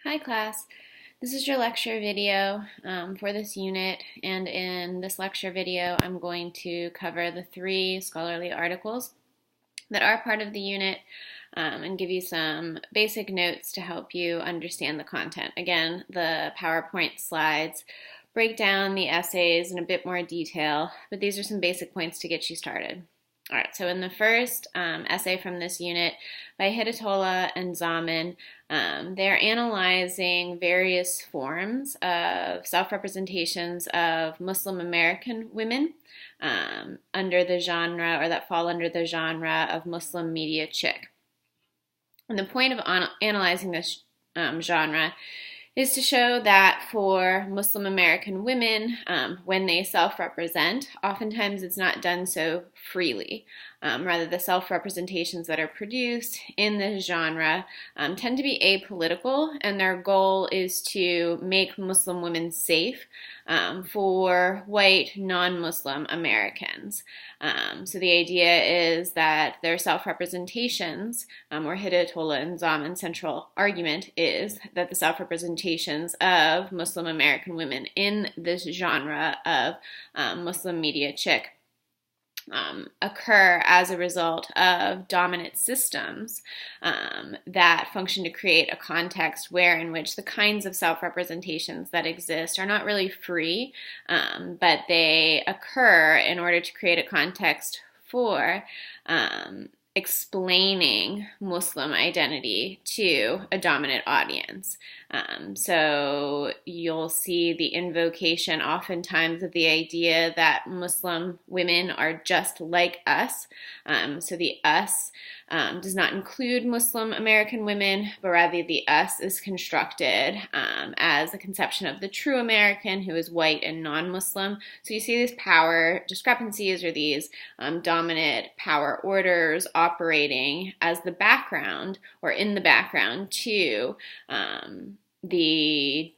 Hi class, this is your lecture video for this unit, and in this lecture video I'm going to cover the three scholarly articles that are part of the unit and give you some basic notes to help you understand the content. Again, the PowerPoint slides break down the essays in a bit more detail, but these are some basic points to get you started. All right, so in the first essay from this unit by Hidetola and Zaman, they're analyzing various forms of self-representations of Muslim American women under the genre, or that fall under the genre of Muslim media chick. And the point of analyzing this genre is to show that for Muslim American women, when they self-represent, oftentimes it's not done so freely. Rather, the self-representations that are produced in this genre tend to be apolitical, and their goal is to make Muslim women safe for white non-Muslim Americans. So the idea is that their self-representations, or Hidetola and Zaman's central argument is that the self-representations of Muslim American women in this genre of Muslim media chick occur as a result of dominant systems that function to create a context in which the kinds of self-representations that exist are not really free, but they occur in order to create a context for explaining Muslim identity to a dominant audience. So you'll see the invocation oftentimes of the idea that Muslim women are just like us. So the us does not include Muslim American women, but rather the us is constructed as a conception of the true American who is white and non-Muslim. So you see these power discrepancies, or these dominant power orders operating as the background, or in the background, to the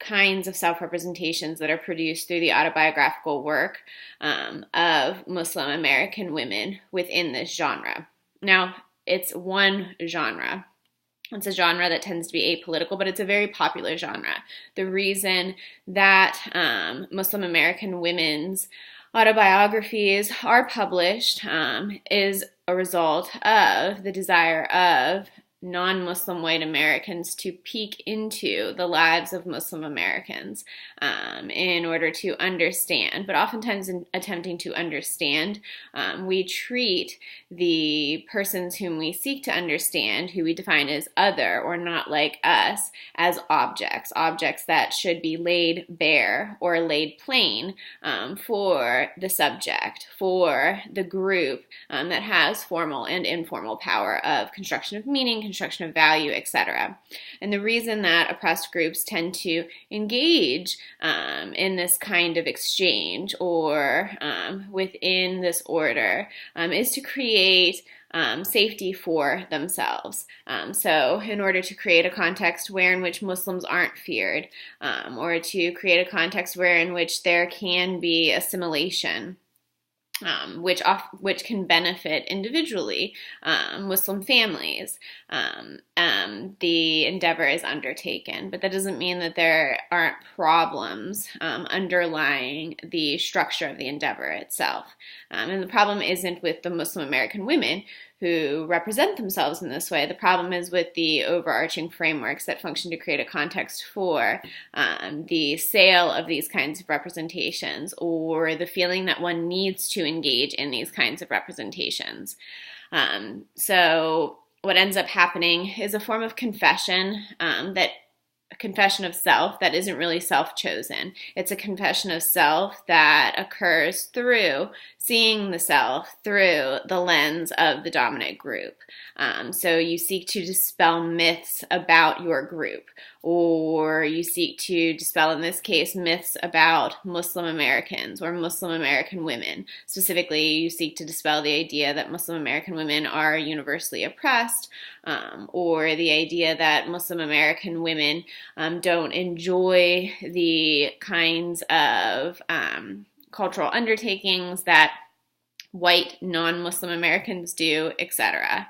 kinds of self-representations that are produced through the autobiographical work of Muslim American women within this genre. Now, it's one genre. It's a genre that tends to be apolitical, but it's a very popular genre. The reason that Muslim American women's autobiographies are published is a result of the desire of non-Muslim white Americans to peek into the lives of Muslim Americans in order to understand. But oftentimes in attempting to understand, we treat the persons whom we seek to understand, who we define as other or not like us, as objects that should be laid bare or laid plain for the subject, for the group that has formal and informal power of construction of meaning, construction of value, etc. And the reason that oppressed groups tend to engage in this kind of exchange or within this order is to create safety for themselves. So in order to create a context in which Muslims aren't feared, or to create a context in which there can be assimilation, which can benefit individually Muslim families, the endeavor is undertaken. But that doesn't mean that there aren't problems underlying the structure of the endeavor itself. And the problem isn't with the Muslim American women who represent themselves in this way. The problem is with the overarching frameworks that function to create a context for the sale of these kinds of representations, or the feeling that one needs to engage in these kinds of representations. So what ends up happening is a form of confession a confession of self that isn't really self-chosen. It's a confession of self that occurs through seeing the self through the lens of the dominant group. So you seek to dispel myths about your group, or you seek to dispel, in this case, myths about Muslim Americans or Muslim American women. Specifically, you seek to dispel the idea that Muslim American women are universally oppressed, or the idea that Muslim American women don't enjoy the kinds of cultural undertakings that white non-Muslim Americans do, etc.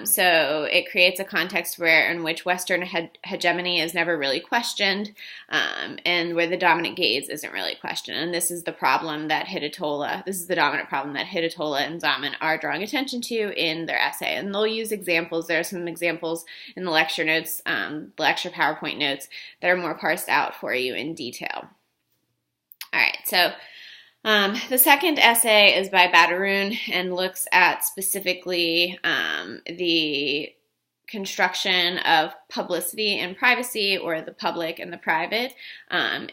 So it creates a context in which Western hegemony is never really questioned, and where the dominant gaze isn't really questioned. And this is the dominant problem that Hidetola and Zaman are drawing attention to in their essay. And they'll use examples. There are some examples in the lecture notes, the lecture PowerPoint notes, that are more parsed out for you in detail. All right, so the second essay is by Badarun and looks at specifically the construction of publicity and privacy, or the public and the private,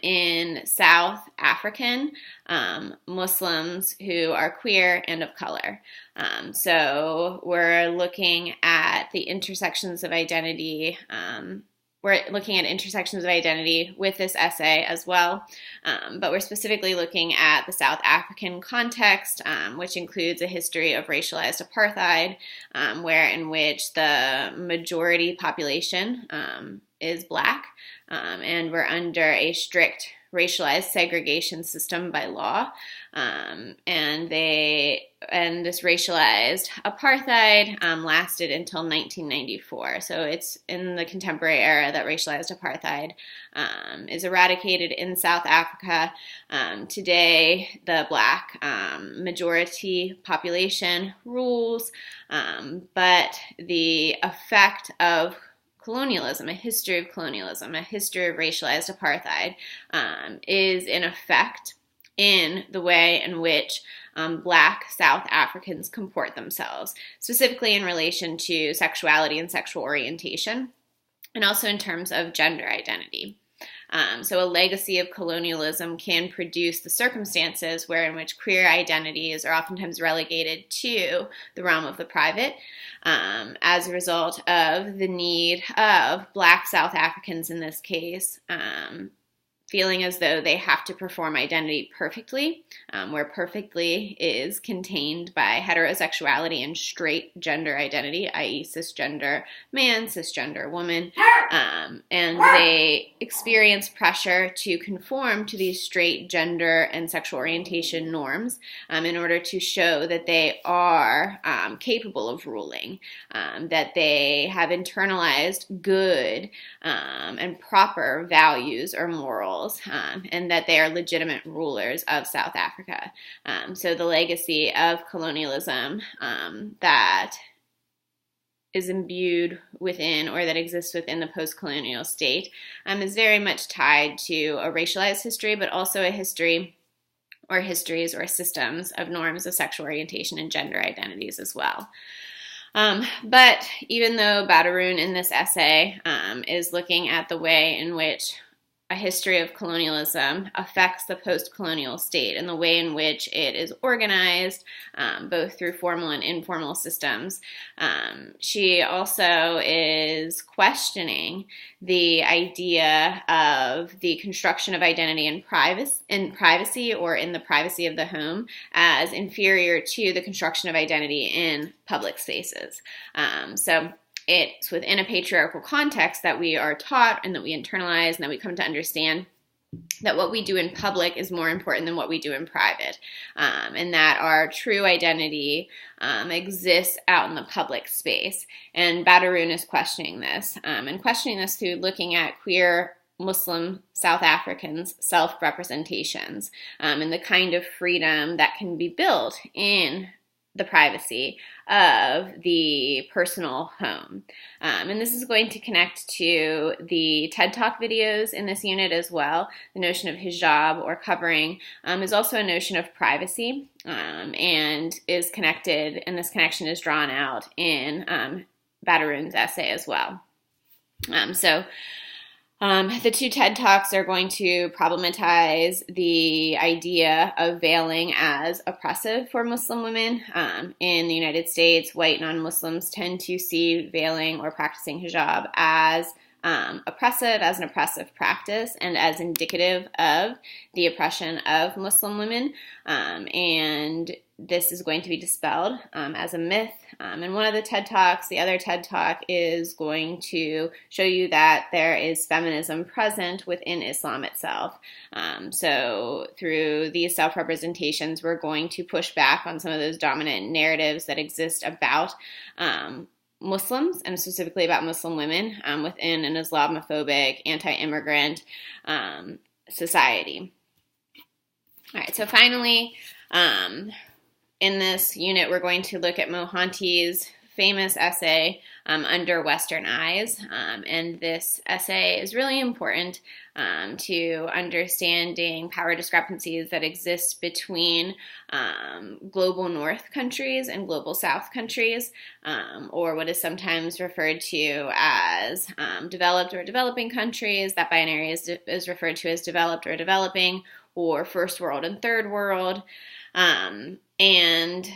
in South African Muslims who are queer and of color. So we're looking at the intersections of identity. We're looking at intersections of identity with this essay as well, but we're specifically looking at the South African context, which includes a history of racialized apartheid, in which the majority population is Black, and we're under a strict racialized segregation system by law, and this racialized apartheid lasted until 1994. So it's in the contemporary era that racialized apartheid is eradicated in South Africa. Today, the Black majority population rules, but the effect of colonialism, a history of colonialism, a history of racialized apartheid, is in effect in the way in which Black South Africans comport themselves, specifically in relation to sexuality and sexual orientation, and also in terms of gender identity. So a legacy of colonialism can produce the circumstances in which queer identities are oftentimes relegated to the realm of the private, as a result of the need of Black South Africans in this case, feeling as though they have to perform identity perfectly, where perfectly is contained by heterosexuality and straight gender identity, i.e. cisgender man, cisgender woman, and they experience pressure to conform to these straight gender and sexual orientation norms in order to show that they are capable of ruling, that they have internalized good and proper values or morals, and that they are legitimate rulers of South Africa. So the legacy of colonialism that is imbued within, or that exists within, the post-colonial state is very much tied to a racialized history, but also a history or histories or systems of norms of sexual orientation and gender identities as well. But even though Badarun in this essay is looking at the way in which a history of colonialism affects the post-colonial state and the way in which it is organized, both through formal and informal systems, she also is questioning the idea of the construction of identity in privacy or in the privacy of the home as inferior to the construction of identity in public spaces. So it's within a patriarchal context that we are taught and that we internalize and that we come to understand that what we do in public is more important than what we do in private, and that our true identity exists out in the public space. And Badarun is questioning this, and questioning this through looking at queer Muslim South Africans' self-representations and the kind of freedom that can be built in the privacy of the personal home. And this is going to connect to the TED Talk videos in this unit as well. The notion of hijab or covering is also a notion of privacy, and is connected, and this connection is drawn out in Badarun's essay as well. The two TED Talks are going to problematize the idea of veiling as oppressive for Muslim women. In the United States, white non-Muslims tend to see veiling or practicing hijab as oppressive, as an oppressive practice, and as indicative of the oppression of Muslim women. And this is going to be dispelled as a myth. In one of the TED Talks, the other TED Talk is going to show you that there is feminism present within Islam itself. So through these self-representations, we're going to push back on some of those dominant narratives that exist about Muslims, and specifically about Muslim women within an Islamophobic, anti-immigrant society. All right, so finally, in this unit, we're going to look at Mohanty's famous essay, Under Western Eyes. And this essay is really important to understanding power discrepancies that exist between global North countries and global South countries, or what is sometimes referred to as developed or developing countries. That binary is referred to as developed or developing, or first world and third world. And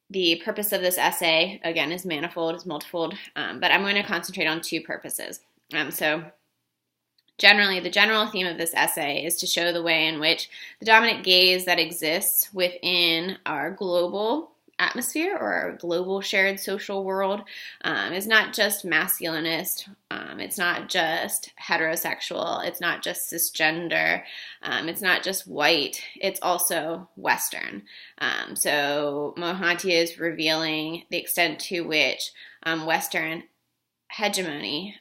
the purpose of this essay, again, is manifold, is multifold, but I'm going to concentrate on two purposes. So generally, the general theme of this essay is to show the way in which the dominant gaze that exists within our global atmosphere or our global shared social world is not just masculinist, it's not just heterosexual, it's not just cisgender, it's not just white, it's also Western. So Mohanty is revealing the extent to which Western hegemony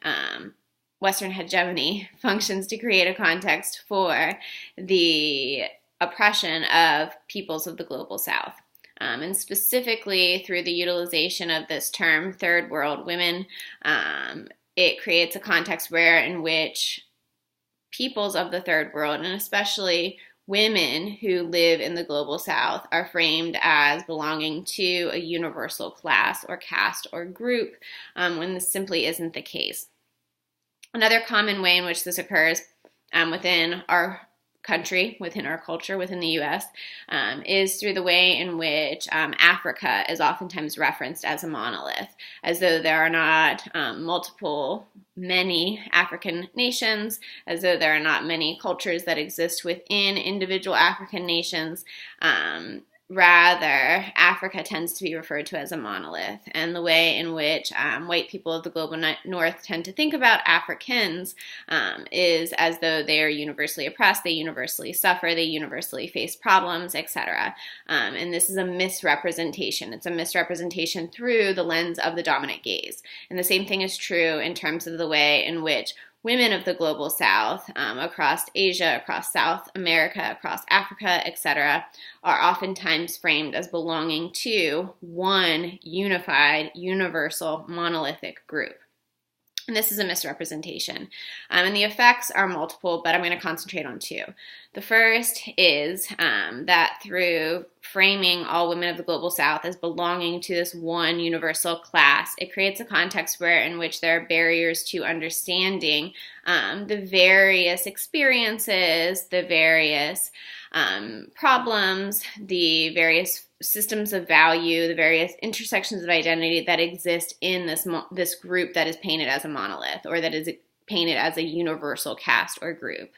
functions to create a context for the oppression of peoples of the global South. And specifically through the utilization of this term, third world women, it creates a context in which peoples of the third world, and especially women who live in the global South, are framed as belonging to a universal class or caste or group, when this simply isn't the case. Another common way in which this occurs within our country, within our culture, within the U.S., is through the way in which Africa is oftentimes referenced as a monolith, as though there are not many African nations, as though there are not many cultures that exist within individual African nations. Rather, Africa tends to be referred to as a monolith, and the way in which white people of the global North tend to think about Africans is as though they are universally oppressed, they universally suffer, they universally face problems, etc. And this is a misrepresentation. It's a misrepresentation through the lens of the dominant gaze. And the same thing is true in terms of the way in which women of the global South, across Asia, across South America, across Africa, etc., are oftentimes framed as belonging to one unified, universal, monolithic group. And this is a misrepresentation. And the effects are multiple, but I'm going to concentrate on two. The first is that through framing all women of the global South as belonging to this one universal class, it creates a context in which there are barriers to understanding the various experiences, the various problems, the various systems of value, the various intersections of identity that exist in this group that is painted as a monolith, or that is painted as a universal caste or group.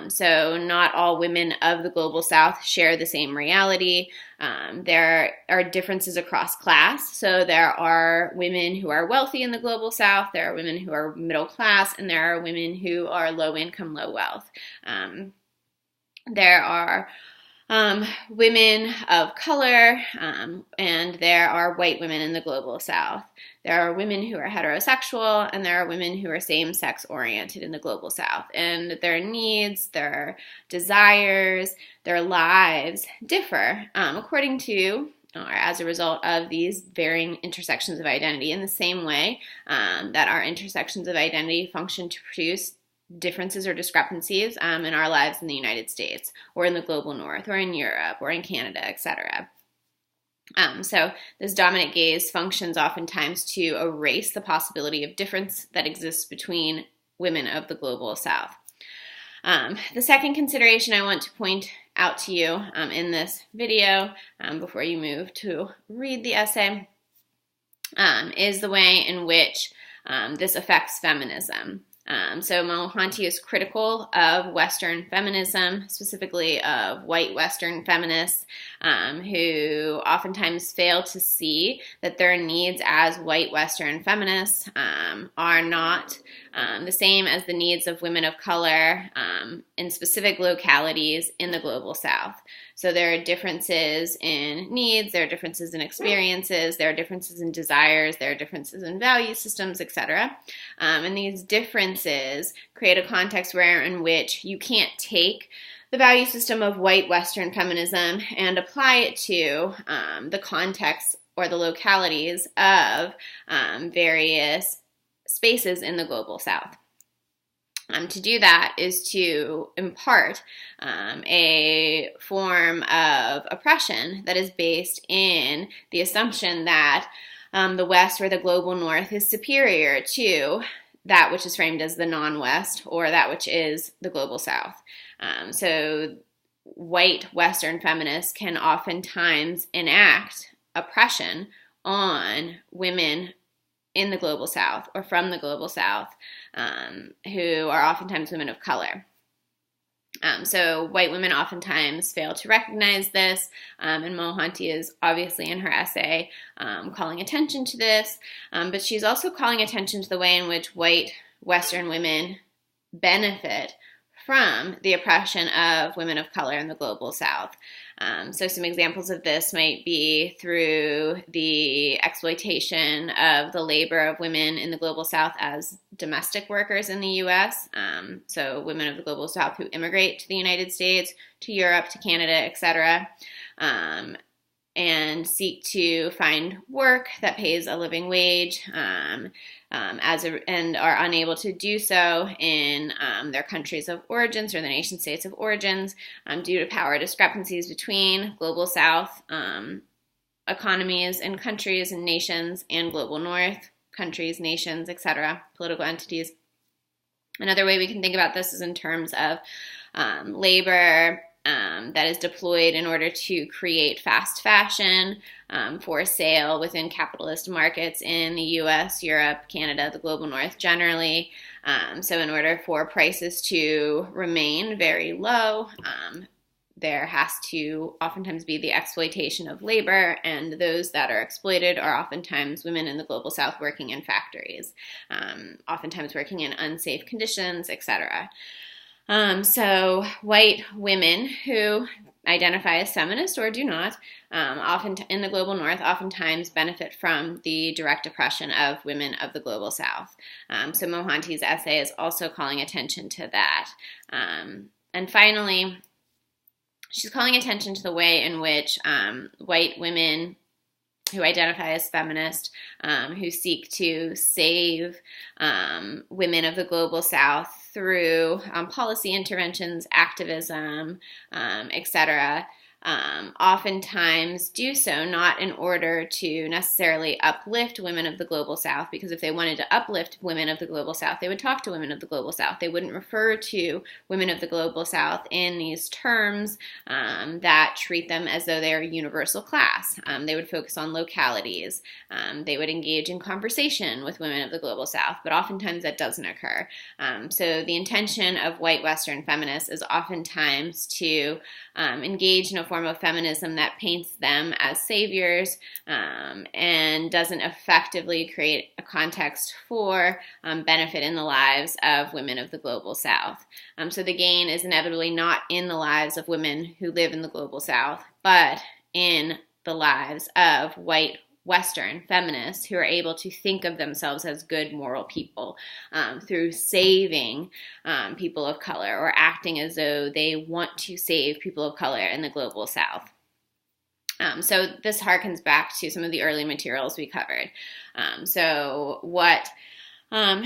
So not all women of the global South share the same reality. There are differences across class. So there are women who are wealthy in the global South, there are women who are middle class, and there are women who are low income, low wealth. There are women of color, and there are white women in the global South. There are women who are heterosexual, and there are women who are same-sex oriented in the global South. And their needs, their desires, their lives differ according to, or as a result of, these varying intersections of identity, in the same way that our intersections of identity function to produce differences or discrepancies in our lives in the United States, or in the global North, or in Europe, or in Canada, etc. So this dominant gaze functions oftentimes to erase the possibility of difference that exists between women of the global South. The second consideration I want to point out to you in this video, before you move to read the essay, is the way in which this affects feminism. So Mohanty is critical of Western feminism, specifically of white Western feminists, who oftentimes fail to see that their needs as white Western feminists are not the same as the needs of women of color in specific localities in the global South. So there are differences in needs, there are differences in experiences, there are differences in desires, there are differences in value systems, etc. And these differences create a context in which you can't take the value system of white Western feminism and apply it to the context or the localities of various spaces in the global South. To do that is to impart a form of oppression that is based in the assumption that the West or the global North is superior to that which is framed as the non-West or that which is the global South. So white Western feminists can oftentimes enact oppression on women in the global South or from the global South, who are oftentimes women of color. So white women oftentimes fail to recognize this, and Mohanty is obviously in her essay calling attention to this, but she's also calling attention to the way in which white Western women benefit from the oppression of women of color in the global South. So some examples of this might be through the exploitation of the labor of women in the global South as domestic workers in the U.S. So women of the global South who immigrate to the United States, to Europe, to Canada, etc., and seek to find work that pays a living wage, and are unable to do so in their countries of origins or the nation states of origins due to power discrepancies between global South economies and countries and nations and global North countries, nations, etc., political entities. Another way we can think about this is in terms of labor that is deployed in order to create fast fashion for sale within capitalist markets in the U.S., Europe, Canada, the global North generally. So in order for prices to remain very low, there has to oftentimes be the exploitation of labor, and those that are exploited are oftentimes women in the global South working in factories, oftentimes working in unsafe conditions, etc. So white women who identify as feminist or do not, often in the global North, oftentimes benefit from the direct oppression of women of the global South. So Mohanty's essay is also calling attention to that. And finally, she's calling attention to the way in which white women who identify as feminist, who seek to save women of the global South through policy interventions, activism, etc., oftentimes do so not in order to necessarily uplift women of the global South, because if they wanted to uplift women of the global South, they would talk to women of the global South. They wouldn't refer to women of the global South in these terms that treat them as though they are a universal class. They would focus on localities. They would engage in conversation with women of the global South, but oftentimes that doesn't occur. So the intention of white Western feminists is oftentimes to engage in a form of feminism that paints them as saviors and doesn't effectively create a context for benefit in the lives of women of the global South. So the gain is inevitably not in the lives of women who live in the global South, but in the lives of white Western feminists who are able to think of themselves as good moral people through saving people of color or acting as though they want to save people of color in the global South. So this harkens back to some of the early materials we covered. So what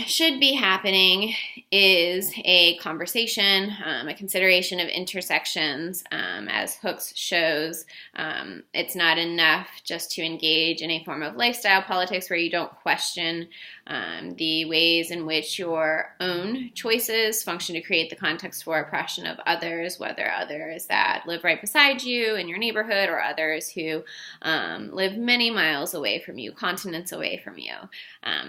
should be happening is a conversation, a consideration of intersections. As Hooks shows, it's not enough just to engage in a form of lifestyle politics where you don't question the ways in which your own choices function to create the context for oppression of others, whether others that live right beside you in your neighborhood or others who live many miles away from you, continents away from you.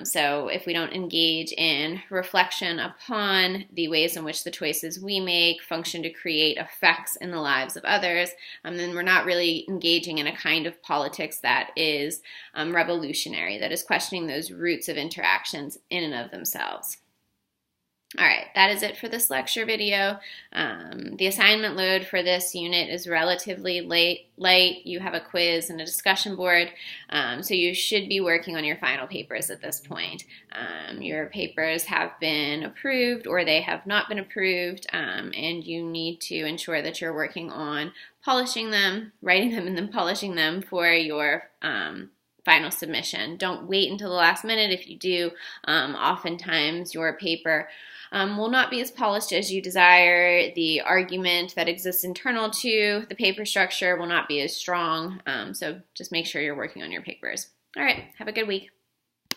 So if we don't engage in reflection upon the ways in which the choices we make function to create effects in the lives of others, then we're not really engaging in a kind of politics that is revolutionary, that is questioning those roots of interactions in and of themselves. All right, that is it for this lecture video. The assignment load for this unit is relatively light. You have a quiz and a discussion board, so you should be working on your final papers at this point. Your papers have been approved or they have not been approved, and you need to ensure that you're working on polishing them, writing them, and then polishing them for your final submission. Don't wait until the last minute. If you do, oftentimes your paper will not be as polished as you desire. The argument that exists internal to the paper structure will not be as strong. So just make sure you're working on your papers. All right, have a good week.